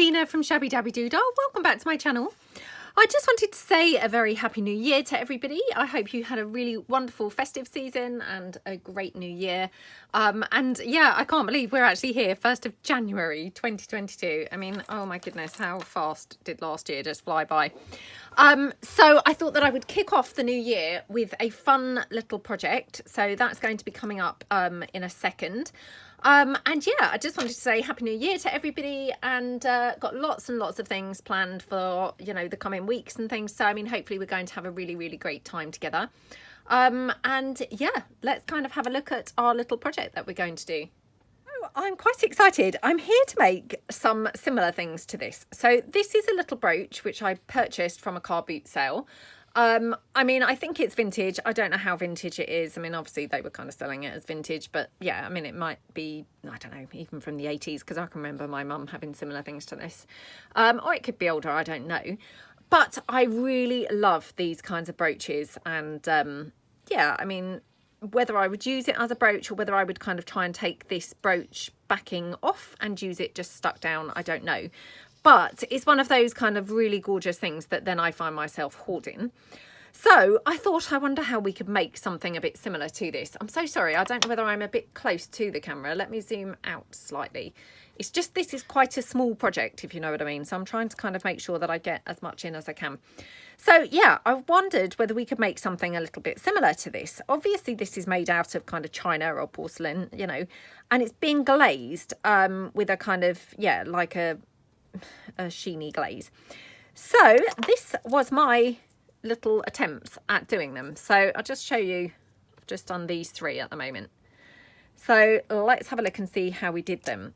Tina from Shabbydabbydoodah. Welcome back to my channel. I just wanted to say a very happy new year to everybody. I hope you had a really wonderful festive season and a great new year. And yeah, I can't believe we're actually here, 1st of January 2022. I mean, oh my goodness, how fast did last year just fly by? So I thought that I would kick off the new year with a fun little project. So that's going to be coming up in a second. And yeah, I just wanted to say Happy New Year to everybody, and got lots and lots of things planned for, you know, the coming weeks and things. So, I mean, hopefully we're going to have a really, really great time together. And yeah, let's kind of have a look at our little project that we're going to do. Oh, I'm quite excited. I'm here to make some similar things to this. So this is a little brooch which I purchased from a car boot sale. I mean, I think it's vintage. I don't know how vintage it is. I mean, obviously they were kind of selling it as vintage, but yeah, I mean, it might be, I don't know, even from the 80s, because I can remember my mum having similar things to this. Or it could be older, I don't know. But I really love these kinds of brooches, and yeah, I mean, whether I would use it as a brooch or whether I would kind of try and take this brooch backing off and use it just stuck down, I don't know. But it's one of those kind of really gorgeous things that then I find myself hoarding. So I thought, I wonder how we could make something a bit similar to this. I'm so sorry, I don't know whether I'm a bit close to the camera. Let me zoom out slightly. It's just, this is quite a small project, if you know what I mean. So I'm trying to kind of make sure that I get as much in as I can. So yeah, I wondered whether we could make something a little bit similar to this. Obviously this is made out of kind of china or porcelain, you know, and it's been glazed with a kind of, yeah, like a sheeny glaze. So this was my little attempts at doing them. So I'll just show you, I've just done these three at the moment. So let's have a look and see how we did them.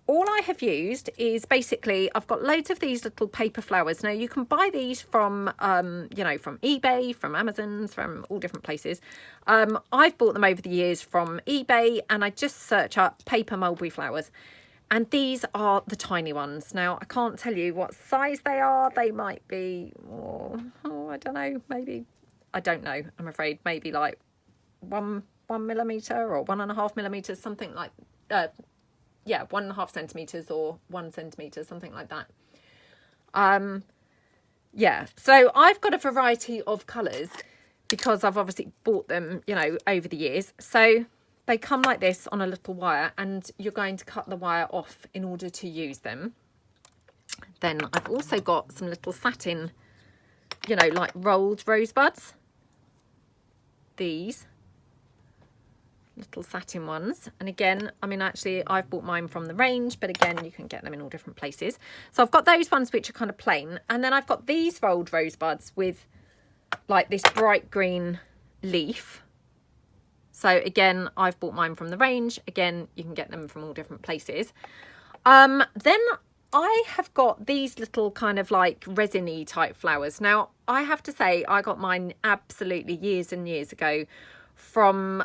All I have used is basically, I've got loads of these little paper flowers. Now you can buy these from, you know, from eBay, from Amazon, from all different places. I've bought them over the years from eBay, and I just search up paper mulberry flowers. And these are the tiny ones. Now, I can't tell you what size they are. They might be, oh, I don't know, maybe, I don't know, I'm afraid, maybe like one millimetre or 1.5 millimetres, something like, yeah, 1.5 centimetres or 1 centimetre, something like that. Yeah, so I've got a variety of colours because I've obviously bought them, you know, over the years. So they come like this on a little wire, and you're going to cut the wire off in order to use them. Then I've also got some little satin, you know, like rolled rosebuds. These little satin ones. And again, I mean, actually I've bought mine from the range, but again, you can get them in all different places. So I've got those ones which are kind of plain. And then I've got these rolled rosebuds with like this bright green leaf. So again, I've bought mine from the range. Again, you can get them from all different places. Then I have got these little kind of like resiny type flowers. Now, I have to say, I got mine absolutely years and years ago from,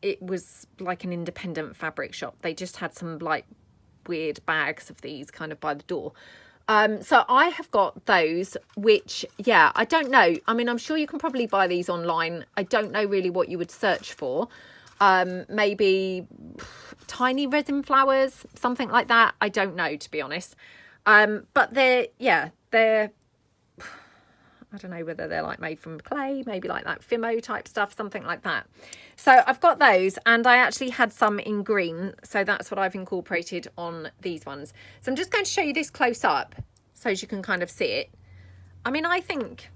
it was like an independent fabric shop. They just had some like weird bags of these kind of by the door. So I have got those, which, yeah, I don't know. I mean, I'm sure you can probably buy these online. I don't know really what you would search for. Maybe tiny resin flowers, something like that. I don't know, to be honest. But they're, yeah, they're, I don't know whether they're like made from clay, maybe like that Fimo type stuff, something like that. So I've got those, and I actually had some in green. So that's what I've incorporated on these ones. So I'm just going to show you this close up so as you can kind of see it. I mean, I think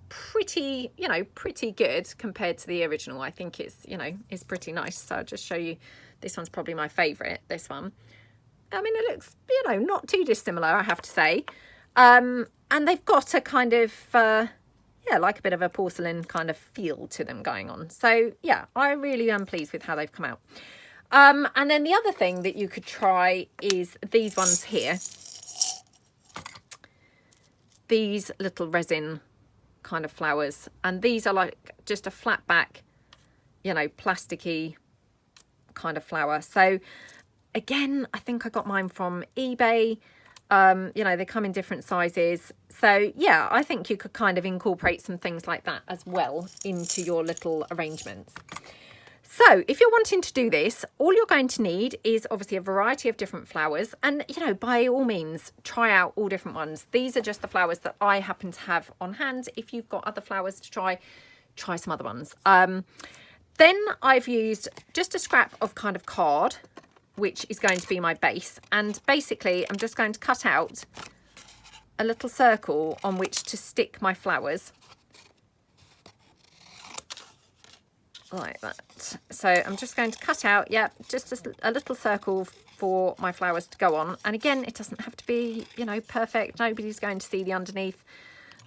pretty, you know, pretty good compared to the original. I think it's, you know, it's pretty nice. So I'll just show you, this one's probably my favourite, this one. I mean, it looks, you know, not too dissimilar, I have to say. And they've got a kind of, yeah, like a bit of a porcelain kind of feel to them going on. So, yeah, I really am pleased with how they've come out. And then the other thing that you could try is these ones here. These little resin kind of flowers. And these are like just a flat back, you know, plasticky kind of flower. So, again, I think I got mine from eBay. You know, they come in different sizes. So yeah, I think you could kind of incorporate some things like that as well into your little arrangements. So if you're wanting to do this, all you're going to need is obviously a variety of different flowers. And, you know, by all means, try out all different ones. These are just the flowers that I happen to have on hand. If you've got other flowers to try some other ones. Then I've used just a scrap of kind of card, which is going to be my base. And basically, I'm just going to cut out a little circle on which to stick my flowers. Like that. So I'm just going to cut out, yeah, just a little circle for my flowers to go on. And again, it doesn't have to be, you know, perfect. Nobody's going to see the underneath.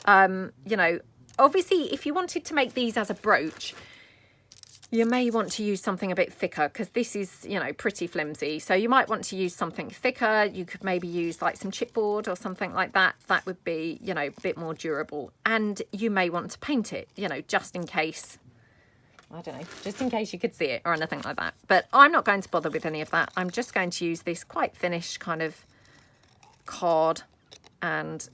You know, obviously, if you wanted to make these as a brooch, you may want to use something a bit thicker because this is, you know, pretty flimsy. So you might want to use something thicker. You could maybe use like some chipboard or something like that. That would be, you know, a bit more durable. And you may want to paint it, you know, just in case. I don't know, just in case you could see it or anything like that. But I'm not going to bother with any of that. I'm just going to use this quite finished kind of card, and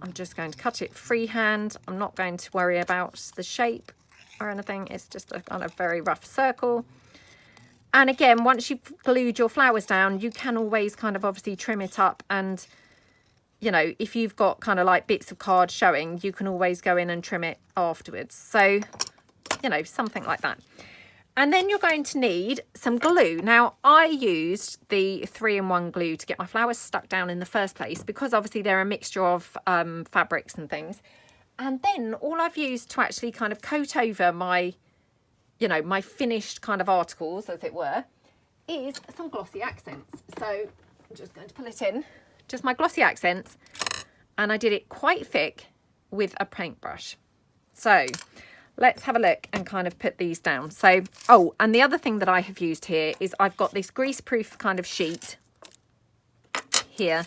I'm just going to cut it freehand. I'm not going to worry about the shape or anything. It's just a kind of very rough circle. And again, once you've glued your flowers down, you can always kind of obviously trim it up. And, you know, if you've got kind of like bits of card showing, you can always go in and trim it afterwards. So, you know, something like that. And then you're going to need some glue. Now, I used the 3-in-1 glue to get my flowers stuck down in the first place, because obviously they're a mixture of fabrics and things. And then all I've used to actually kind of coat over my, you know, my finished kind of articles, as it were, is some Glossy Accents. So I'm just going to pull it in, just my Glossy Accents. And I did it quite thick with a paintbrush. So let's have a look and kind of put these down. So, oh, and the other thing that I have used here is I've got this grease-proof kind of sheet here,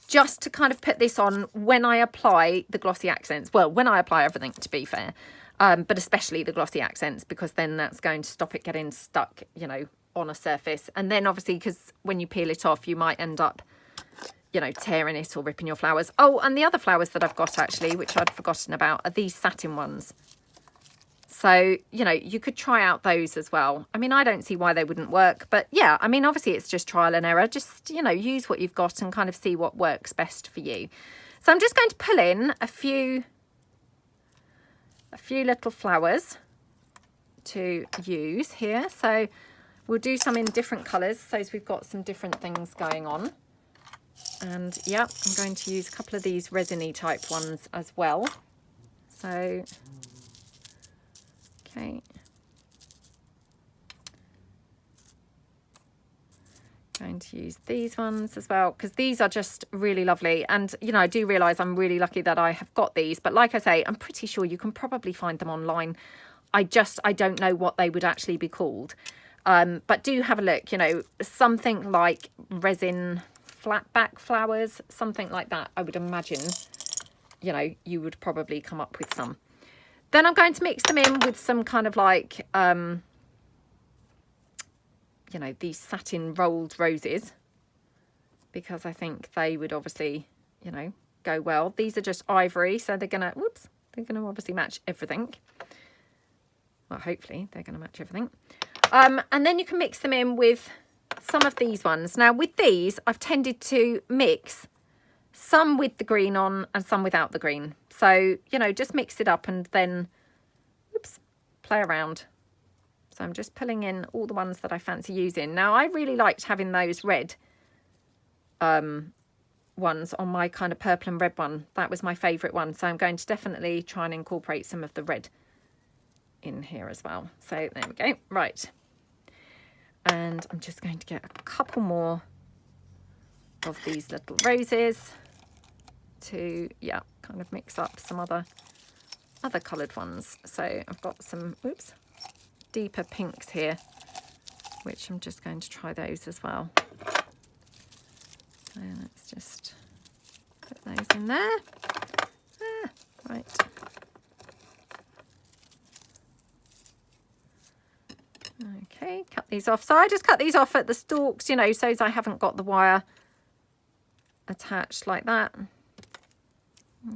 just to kind of put this on when I apply the Glossy Accents. Well, when I apply everything, to be fair, but especially the Glossy Accents, because then that's going to stop it getting stuck, you know, on a surface. And then obviously, because when you peel it off, you might end up, you know, tearing it or ripping your flowers. Oh, and the other flowers that I've got actually, which I'd forgotten about, are these satin ones. So, you know, you could try out those as well. I mean, I don't see why they wouldn't work. But yeah, I mean, obviously it's just trial and error. Just, you know, use what you've got and kind of see what works best for you. So I'm just going to pull in a few little flowers to use here. So we'll do some in different colours, so as we've got some different things going on. And yeah, I'm going to use a couple of these resiny type ones as well. So okay. Going to use these ones as well, because these are just really lovely. And, you know, I do realise I'm really lucky that I have got these. But like I say, I'm pretty sure you can probably find them online. I don't know what they would actually be called. But do have a look, you know, something like resin flatback flowers, something like that. I would imagine, you know, you would probably come up with some. Then I'm going to mix them in with some kind of like, you know, these satin rolled roses, because I think they would obviously, you know, go well. These are just ivory, so they're gonna, whoops, they're gonna obviously match everything. Well, hopefully they're gonna match everything. And then you can mix them in with some of these ones. Now with these, I've tended to mix some with the green on and some without the green. So, you know, just mix it up and then, oops, play around. So I'm just pulling in all the ones that I fancy using. Now, I really liked having those red ones on my kind of purple and red one. That was my favourite one. So I'm going to definitely try and incorporate some of the red in here as well. So there we go. Right. And I'm just going to get a couple more of these little roses to, yeah, kind of mix up some other coloured ones. So I've got some, oops, deeper pinks here, which I'm just going to try those as well. So let's just put those in there. Right. Okay, cut these off. So I just cut these off at the stalks, you know, so as I haven't got the wire attached like that.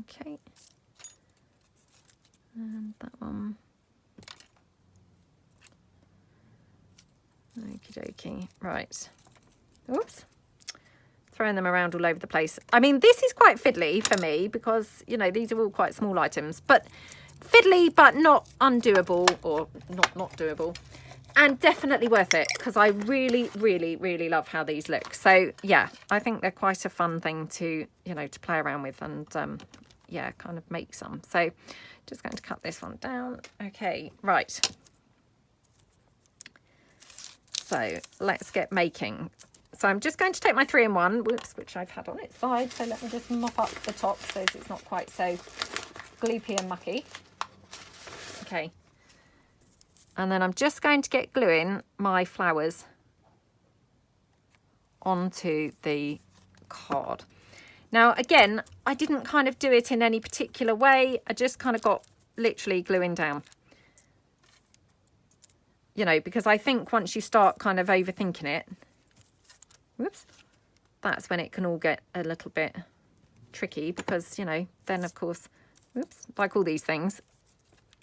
Okay. And that one. Okie dokie. Right. Oops. Throwing them around all over the place. I mean, this is quite fiddly for me because, you know, these are all quite small items, but fiddly, but not undoable, or not doable, and definitely worth it because I really, really, really love how these look. So yeah, I think they're quite a fun thing to, you know, to play around with and yeah, kind of make some. So just going to cut this one down. Okay, right. So let's get making. So I'm just going to take my 3-in-1, whoops, which I've had on its side. So let me just mop up the top so it's not quite so gloopy and mucky. Okay. And then I'm just going to get gluing my flowers onto the card. Now, again, I didn't kind of do it in any particular way. I just kind of got literally gluing down. You know, because I think once you start kind of overthinking it, whoops, that's when it can all get a little bit tricky because, you know, then of course, whoops, like all these things,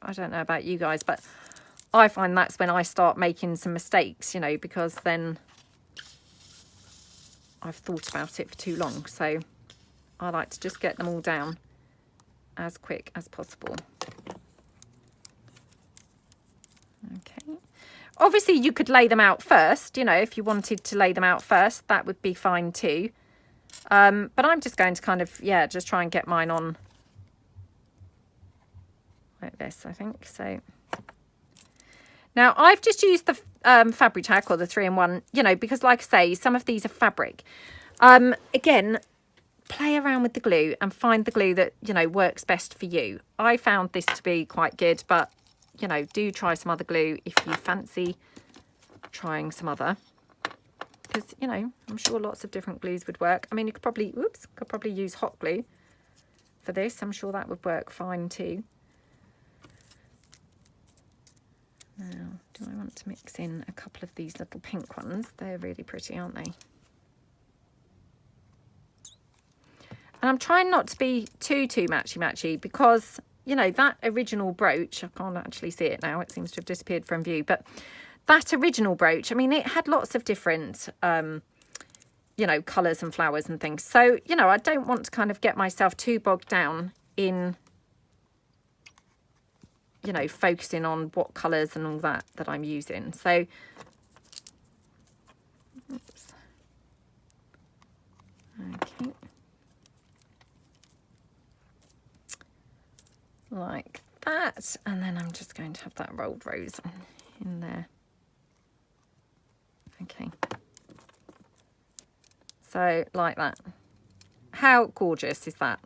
I don't know about you guys, but I find that's when I start making some mistakes, you know, because then I've thought about it for too long. So I like to just get them all down as quick as possible. Okay. Obviously, you could lay them out first, you know, if you wanted to lay them out first, that would be fine too. But I'm just going to kind of, yeah, just try and get mine on like this, I think. So now I've just used the Fabri-Tac or the 3-in-1, you know, because like I say, some of these are fabric. Again, play around with the glue and find the glue that, you know, works best for you. I found this to be quite good, but you know, do try some other glue if you fancy trying some other, because, you know, I'm sure lots of different glues would work. I mean, you could probably, oops, could probably use hot glue for this. I'm sure that would work fine too. Now, do I want to mix in a couple of these little pink ones? They're really pretty, aren't they? And I'm trying not to be too matchy-matchy because, you know, that original brooch, I can't actually see it now, it seems to have disappeared from view, but that original brooch, I mean, it had lots of different, you know, colours and flowers and things. So, you know, I don't want to kind of get myself too bogged down in, you know, focusing on what colours and all that I'm using. So, oops. Okay. Like that, and then I'm just going to have that rolled rose in there. Okay, so like that. How gorgeous is that?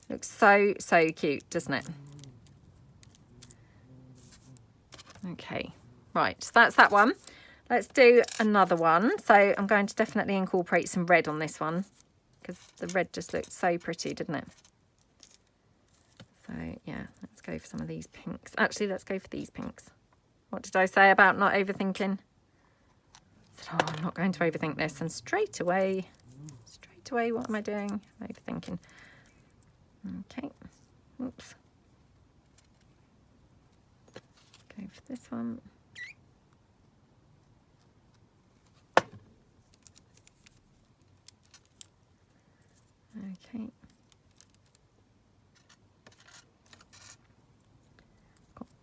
Looks so cute, doesn't it? Okay, right, so that's that one. Let's do another one. So I'm going to definitely incorporate some red on this one because the red just looked so pretty, didn't it? So yeah, let's go for some of these pinks. Actually, let's go for these pinks. What did I say about not overthinking? I said, oh, I'm not going to overthink this. And straight away, what am I doing? I'm overthinking. Okay. Oops. Go for this one. Okay.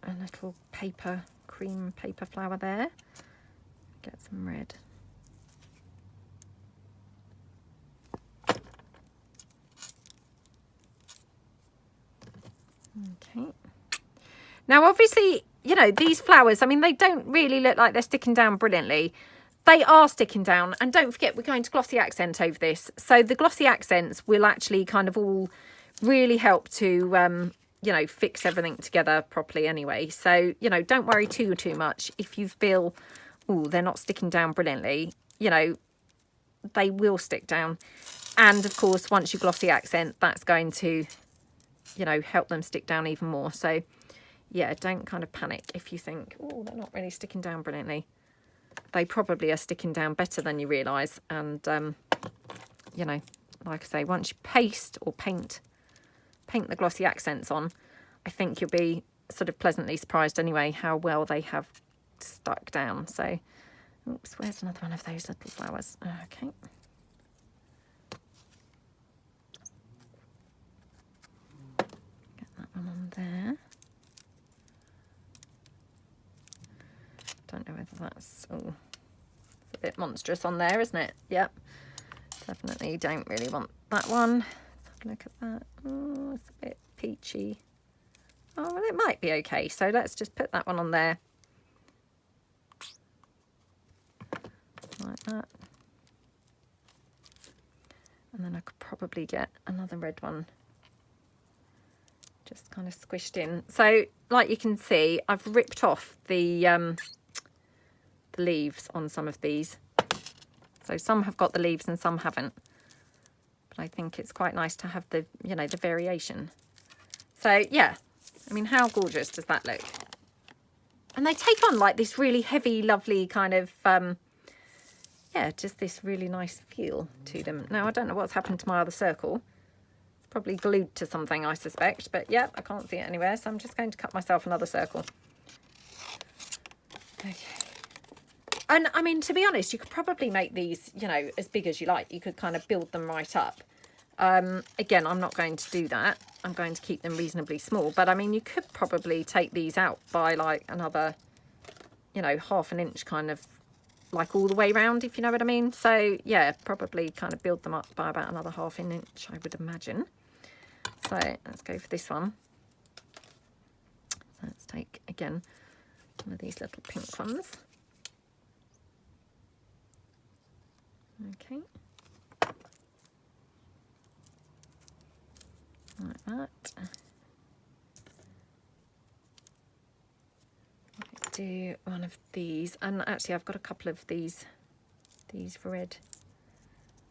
A little paper, cream paper flower there. Get some red. Okay. Now, obviously, you know, these flowers, I mean, they don't really look like they're sticking down brilliantly. They are sticking down. And don't forget, we're going to Glossy Accent over this. So the Glossy Accents will actually kind of all really help to you know, fix everything together properly anyway. So, you know, don't worry too much if you feel, oh, they're not sticking down brilliantly. You know, they will stick down. And of course, once you Glossy Accent, that's going to, you know, help them stick down even more. So yeah, don't kind of panic if you think, oh, they're not really sticking down brilliantly. They probably are sticking down better than you realise. And, you know, like I say, once you paste or paint the Glossy Accents on, I think you'll be sort of pleasantly surprised anyway how well they have stuck down. So Oops, where's another one of those little flowers? Okay. Get that one on there. Don't know whether that's, oh, it's a bit monstrous on there, isn't it? Yep. Definitely don't really want that one. Let's have a look at that. Oh, it's a bit peachy. Oh, well, it might be okay. So let's just put that one on there. Like that. And then I could probably get another red one just kind of squished in. So like you can see, I've ripped off the leaves on some of these. So some have got the leaves and some haven't. But I think it's quite nice to have the, you know, the variation. So yeah, I mean, how gorgeous does that look? And they take on like this really heavy, lovely kind of, yeah, just this really nice feel to them. Now, I don't know what's happened to my other circle. It's probably glued to something, I suspect. But yeah, I can't see it anywhere. So I'm just going to cut myself another circle. Okay. And I mean, to be honest, you could probably make these, you know, as big as you like. You could kind of build them right up. Again, I'm not going to do that. I'm going to keep them reasonably small. But I mean, you could probably take these out by like another, you know, ½ an inch kind of, like all the way round, if you know what I mean. So yeah, probably kind of build them up by about another ½ an inch, I would imagine. So let's go for this one. So let's take, again, one of these little pink ones. Okay. Like that. Might do one of these, and actually I've got a couple of these red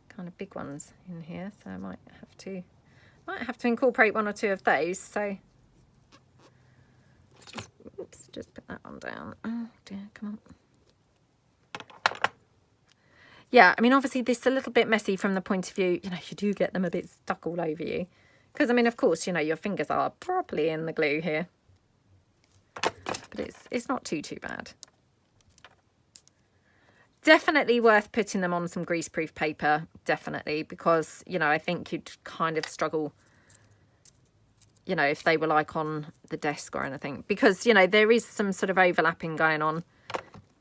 kind of big ones in here, so I might have to incorporate one or two of those. So oops, just put that one down. Oh dear, come on. Yeah, I mean, obviously this is a little bit messy from the point of view, you know, you do get them a bit stuck all over you. Because, I mean, of course, you know, your fingers are properly in the glue here. But it's not too bad. Definitely worth putting them on some greaseproof paper, definitely. Because, you know, I think you'd kind of struggle, you know, if they were like on the desk or anything. Because, you know, there is some sort of overlapping going on,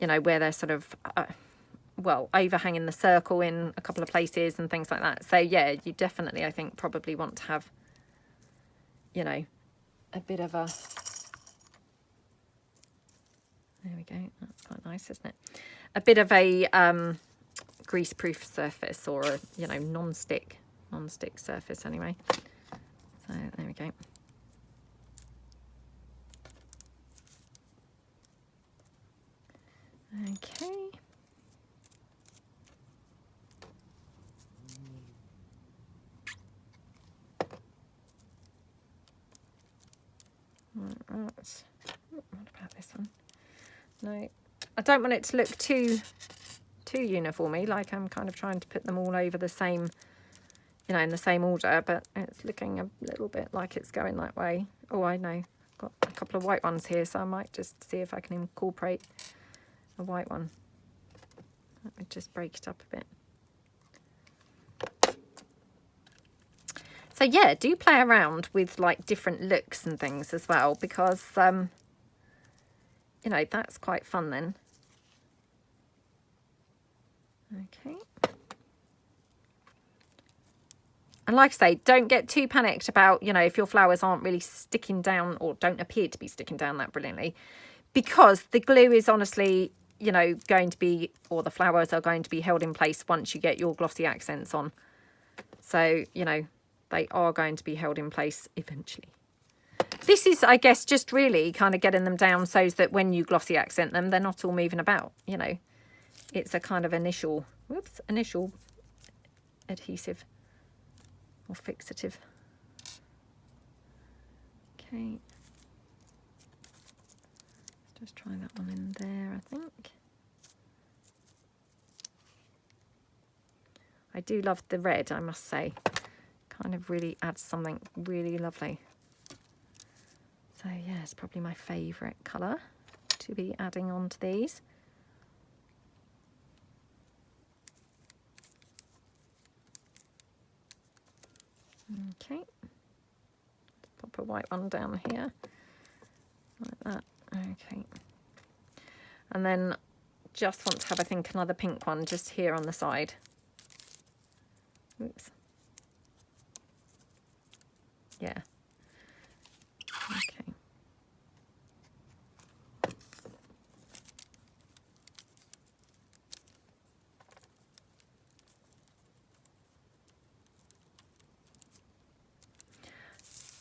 you know, where they're sort of... well, overhanging the circle in a couple of places and things like that. So yeah, you definitely, I think, probably want to have, you know, a bit of a, there we go, that's quite nice, isn't it? A bit of a greaseproof surface, or a, you know, non-stick surface anyway. So there we go. Okay. Right. What about this one? No, I don't want it to look too uniformy, like I'm kind of trying to put them all over the same, you know, in the same order, but it's looking a little bit like it's going that way. Oh, I know, I've got a couple of white ones here, so I might just see if I can incorporate a white one. Let me just break it up a bit. So yeah, do play around with like different looks and things as well, because, you know, that's quite fun then. Okay. And like I say, don't get too panicked about, you know, if your flowers aren't really sticking down or don't appear to be sticking down that brilliantly, because the glue is honestly, you know, going to be, or the flowers are going to be held in place once you get your glossy accents on. So, you know, they are going to be held in place eventually. This is, I guess, just really kind of getting them down so that when you glossy accent them, they're not all moving about, you know. It's a kind of initial adhesive or fixative. Okay. Let's just try that one in there, I think. I do love the red, I must say. Kind of really adds something really lovely. So yeah, it's probably my favourite colour to be adding on to these. Okay, pop a white one down here, like that. Okay, and then just want to have, I think, another pink one just here on the side. Oops. Yeah. Okay.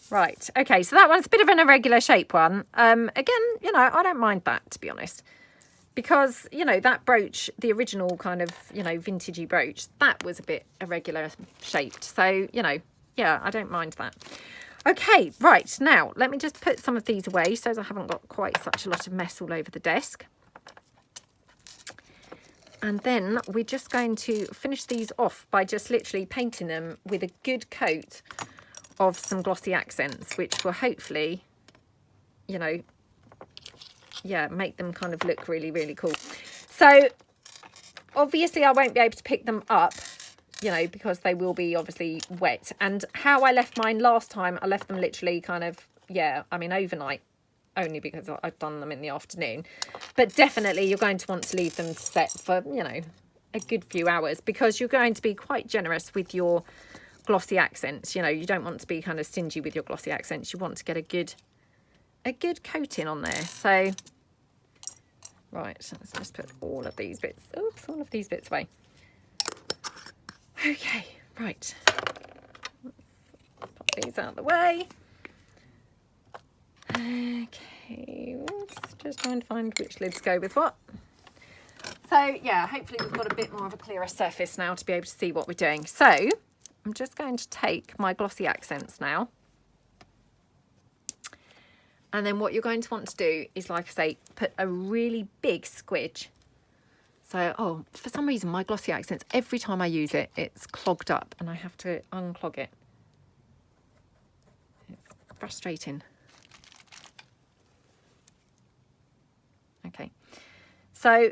Right, okay, so that one's a bit of an irregular shape one. Again, you know, I don't mind that, to be honest. Because, you know, that brooch, the original kind of, you know, vintagey brooch, that was a bit irregular shaped. So, you know, yeah, I don't mind that. Okay, right, now, let me just put some of these away so I haven't got quite such a lot of mess all over the desk. And then we're just going to finish these off by just literally painting them with a good coat of some glossy accents, which will hopefully, you know, yeah, make them kind of look really, really cool. So obviously I won't be able to pick them up, you know, because they will be obviously wet. And how I left mine last time, I left them literally kind of, yeah, I mean, overnight, only because I've done them in the afternoon. But definitely you're going to want to leave them to set for, you know, a good few hours, because you're going to be quite generous with your glossy accents. You know, you don't want to be kind of stingy with your glossy accents. You want to get a good coating on there. So right, so let's just put all of these bits, oops, all of these bits away. Okay, right, let's pop these out of the way. Okay, let's just try and find which lids go with what. So yeah, hopefully we've got a bit more of a clearer surface now to be able to see what we're doing. So I'm just going to take my glossy accents now. And then what you're going to want to do is, like I say, put a really big squidge. So, oh, for some reason, my glossy accents, every time I use it, it's clogged up and I have to unclog it. It's frustrating. Okay. So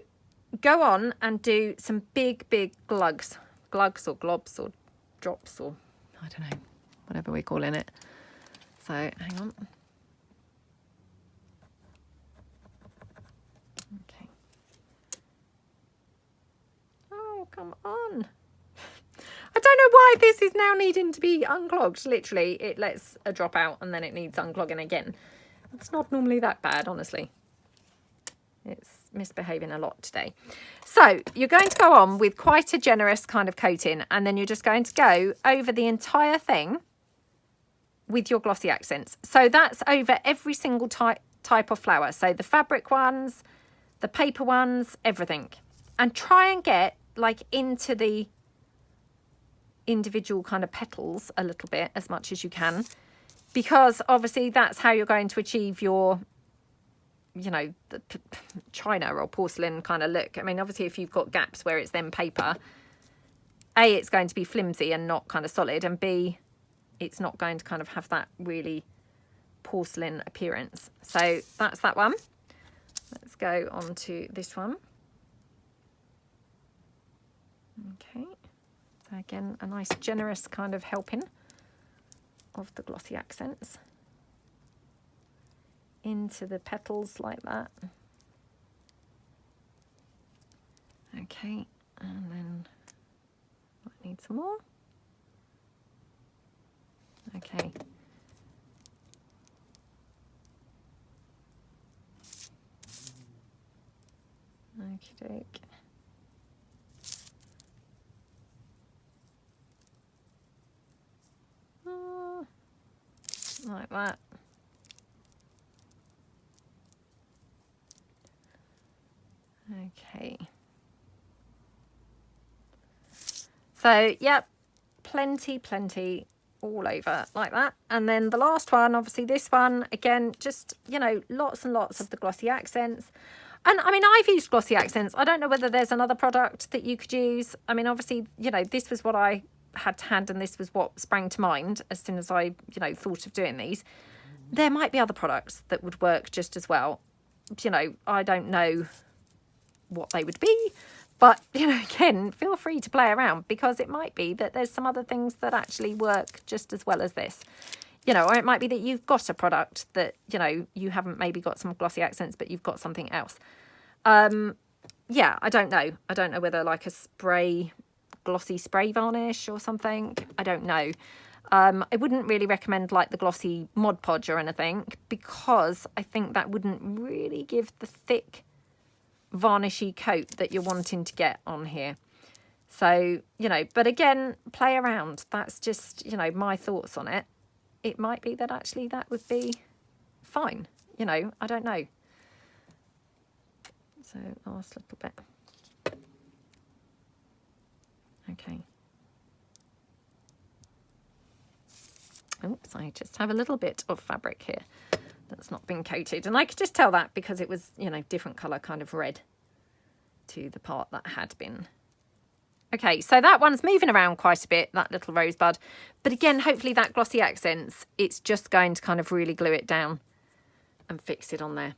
go on and do some big, big glugs or globs or drops or, I don't know, whatever we're calling it. So hang on. Okay. Oh, come on. I don't know why this is now needing to be unclogged. Literally, it lets a drop out and then it needs unclogging again. It's not normally that bad, honestly. It's misbehaving a lot today. So you're going to go on with quite a generous kind of coating, and then you're just going to go over the entire thing with your glossy accents. So that's over every single type of flower. So the fabric ones, the paper ones, everything. And try and get like into the individual kind of petals a little bit as much as you can, because obviously that's how you're going to achieve your, you know, the china or porcelain kind of look. I mean, obviously if you've got gaps where it's then paper, A, it's going to be flimsy and not kind of solid, and B, it's not going to kind of have that really porcelain appearance. So that's that one. Let's go on to this one. Okay, so again, a nice generous kind of helping of the glossy accents into the petals like that. Okay, and then I need some more. Okay. Okie doke. Like that. Okay. So, yep, plenty all over like that. And then the last one, obviously this one, again, just, you know, lots and lots of the glossy accents. And I mean, I've used glossy accents. I don't know whether there's another product that you could use. I mean, obviously, you know, this was what I had to hand, and this was what sprang to mind as soon as I, you know, thought of doing these. There might be other products that would work just as well. You know, I don't know what they would be, But, you know, again, feel free to play around, because it might be that there's some other things that actually work just as well as this. You know, or it might be that you've got a product that, you know, you haven't maybe got some glossy accents, but you've got something else. Yeah, I don't know. I don't know whether like a glossy spray varnish or something. I don't know. I wouldn't really recommend like the glossy Mod Podge or anything, because I think that wouldn't really give the thick varnishy coat that you're wanting to get on here. So, you know, but again, play around. That's just, you know, my thoughts on it. It might be that actually that would be fine. You know, I don't know. So last little bit. Okay. Oops, I just have a little bit of fabric here that's not been coated. And I could just tell that because it was, you know, different colour kind of red to the part that had been. Okay, so that one's moving around quite a bit, that little rosebud. But again, hopefully that Glossy Accents, it's just going to kind of really glue it down and fix it on there.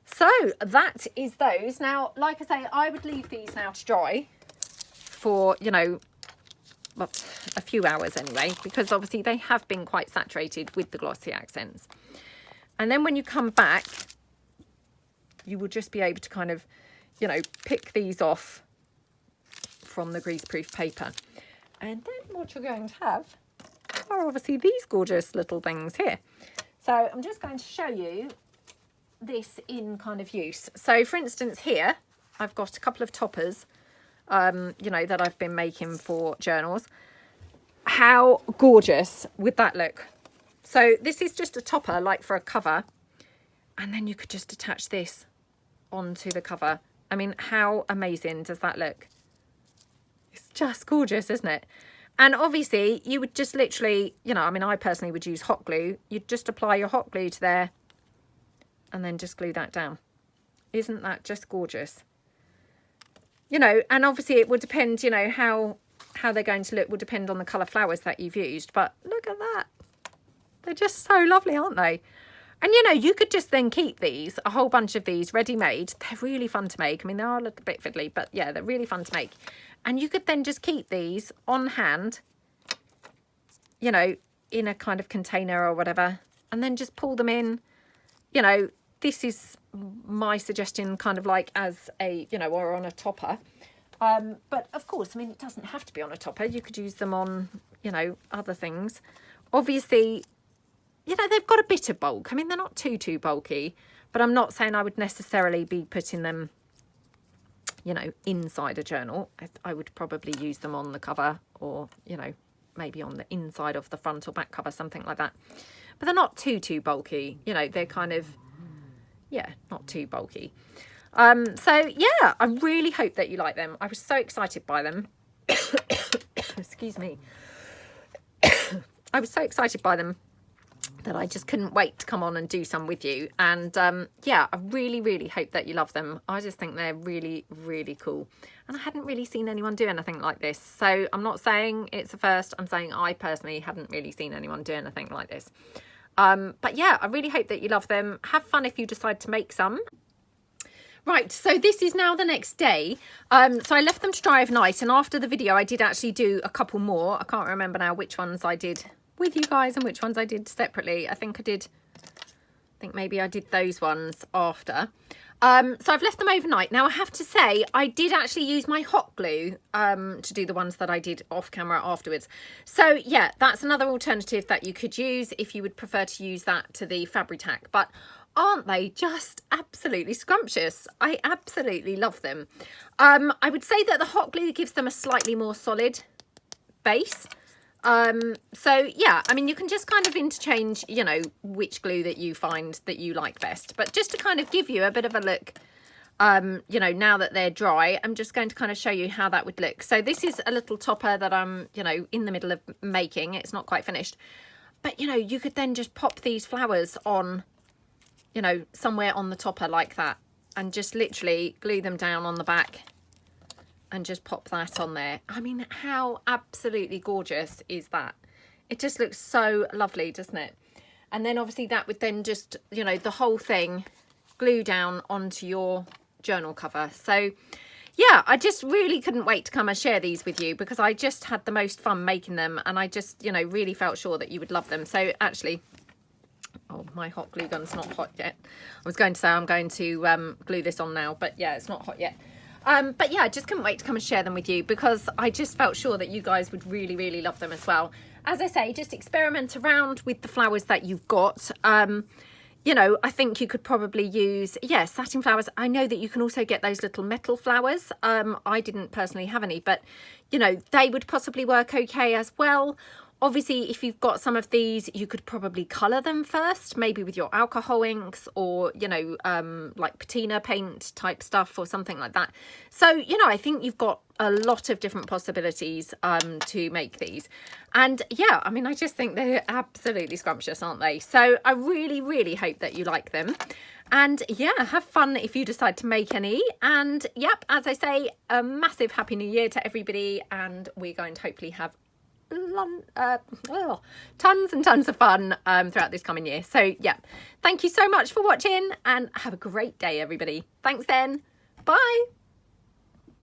So that is those. Now, like I say, I would leave these now to dry for, you know, well, a few hours anyway, because obviously they have been quite saturated with the Glossy Accents. And then when you come back, you will just be able to kind of, you know, pick these off from the greaseproof paper. And then what you're going to have are obviously these gorgeous little things here. So I'm just going to show you this in kind of use. So for instance here, I've got a couple of toppers, you know, that I've been making for journals. How gorgeous would that look? So this is just a topper, like for a cover, and then you could just attach this onto the cover. I mean, how amazing does that look? It's just gorgeous, isn't it? And obviously you would just literally, you know, I mean, I personally would use hot glue. You'd just apply your hot glue to there and then just glue that down. Isn't that just gorgeous? You know, and obviously it would depend, you know, how they're going to look will depend on the colour flowers that you've used. But look at that. They're just so lovely, aren't they? And, you know, you could just then keep these, a whole bunch of these ready-made. They're really fun to make. I mean, they are a little bit fiddly, but yeah, they're really fun to make. And you could then just keep these on hand, you know, in a kind of container or whatever, and then just pull them in. You know, this is my suggestion, kind of like as a, you know, or on a topper. But of course, I mean, it doesn't have to be on a topper. You could use them on, you know, other things. Obviously, you know, they've got a bit of bulk. I mean, they're not too bulky, but I'm not saying I would necessarily be putting them, you know, inside a journal. I would probably use them on the cover, or, you know, maybe on the inside of the front or back cover, something like that. But they're not too bulky. You know, they're kind of, yeah, not too bulky. So yeah, I really hope that you like them. I was so excited by them. Excuse me. I was so excited by them that I just couldn't wait to come on and do some with you. And yeah, I really hope that you love them. I just think they're really cool. And I hadn't really seen anyone do anything like this. So I'm not saying it's a first. I'm saying I personally hadn't really seen anyone do anything like this. But yeah, I really hope that you love them. Have fun if you decide to make some. Right, so this is now the next day. So I left them to dry overnight, and after the video I did actually do a couple more. I can't remember now which ones I did with you guys and which ones I did separately. I think maybe I did those ones after. So I've left them overnight. Now I have to say, I did actually use my hot glue to do the ones that I did off camera afterwards. So yeah, that's another alternative that you could use if you would prefer to use that to the Fabri-Tac. But aren't they just absolutely scrumptious? I absolutely love them. I would say that the hot glue gives them a slightly more solid base. So yeah, I mean, you can just kind of interchange, you know, which glue that you find that you like best. But just to kind of give you a bit of a look, you know, now that they're dry, I'm just going to kind of show you how that would look. So this is a little topper that I'm, you know, in the middle of making. It's not quite finished. But, you know, you could then just pop these flowers on, you know, somewhere on the topper like that, and just literally glue them down on the back and just pop that on there. I mean, how absolutely gorgeous is that? It just looks so lovely, doesn't it? And then obviously that would then just, you know, the whole thing glue down onto your journal cover. So yeah, I just really couldn't wait to come and share these with you because I just had the most fun making them, and I just, you know, really felt sure that you would love them. So actually, oh, my hot glue gun's not hot yet. I was going to say I'm going to glue this on now, but yeah, it's not hot yet. But yeah, I just couldn't wait to come and share them with you because I just felt sure that you guys would really, really love them as well. As I say, just experiment around with the flowers that you've got. You know, I think you could probably use, yeah, satin flowers. I know that you can also get those little metal flowers. I didn't personally have any, but, you know, they would possibly work okay as well. Obviously, if you've got some of these, you could probably colour them first, maybe with your alcohol inks or, you know, like patina paint type stuff or something like that. So, you know, I think you've got a lot of different possibilities to make these. And yeah, I mean, I just think they're absolutely scrumptious, aren't they? So I really, really hope that you like them. And yeah, have fun if you decide to make any. And yep, as I say, a massive Happy New Year to everybody. And we're going to hopefully have tons and tons of fun throughout this coming year. So yeah, thank you so much for watching and have a great day, everybody. Thanks then. Bye.